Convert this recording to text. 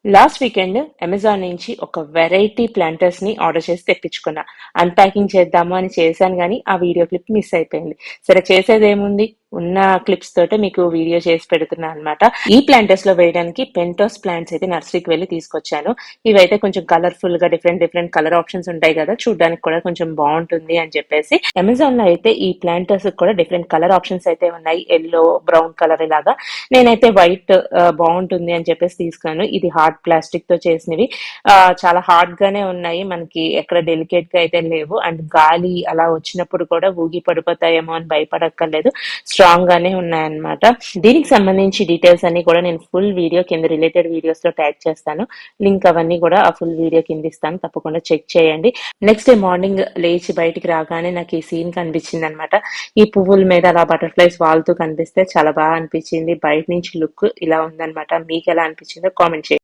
Last weekend Amazon నుంచి ఒక variety planters ని ఆర్డర్ చేసి తెప్పించుకున్నా. అన్‌ప్యాకింగ్ చేద్దాము అని చేశాను గానీ, ఆ వీడియో క్లిప్ మిస్ అయిపోయింది. సరే చేసేదేముంది, ఉన్న క్లిప్స్ తోటే మీకు వీడియో చేసి పెడుతున్నా అన్నమాట. ఈ ప్లాంటర్స్ లో వేయడానికి పెంటోస్ ప్లాంట్స్ అయితే నర్సరీకి వెళ్ళి తీసుకొచ్చాను. ఇవైతే కొంచెం కలర్ఫుల్ గా డిఫరెంట్ డిఫరెంట్ కలర్ ఆప్షన్స్ ఉంటాయి కదా, చూడడానికి కూడా కొంచెం బాగుంటుంది అని చెప్పేసి అమెజాన్ లో అయితే ఈ ప్లాంటర్స్ కూడా డిఫరెంట్ కలర్ ఆప్షన్స్ అయితే ఉన్నాయి. ఎల్లో, బ్రౌన్ కలర్ ఇలాగా. నేనైతే వైట్ బాగుంటుంది అని చెప్పేసి తీసుకున్నాను. ఇది హార్డ్ ప్లాస్టిక్ తో చేసినవి. చాలా హార్డ్ గానే ఉన్నాయి, మనకి ఎక్కడ డెలికేట్ గా అయితే లేవు. అండ్ గాలి అలా వచ్చినప్పుడు కూడా ఊగి పడిపోతాయేమో అని భయపడక్కర్లేదు, స్ట్రాంగ్ గానే ఉన్నాయన్నమాట. దీనికి సంబంధించి డీటెయిల్స్ అన్ని కూడా నేను ఫుల్ వీడియో కింద రిలేటెడ్ వీడియోస్ లో ట్యాగ్ చేస్తాను. లింక్ అవన్నీ కూడా ఆ ఫుల్ వీడియో కింద ఇస్తాను, తప్పకుండా చెక్ చేయండి. నెక్స్ట్ డే మార్నింగ్ లేచి బయటికి రాగానే నాకు ఈ సీన్ కనిపించింది అనమాట. ఈ పువ్వుల మీద అలా బటర్ఫ్లైస్ వాళ్తూ కనిపిస్తే చాలా బాగా అనిపించింది. బయట నుంచి లుక్ ఇలా ఉందన్నమాట. మీకు ఎలా అనిపించిందో కామెంట్ చేయండి.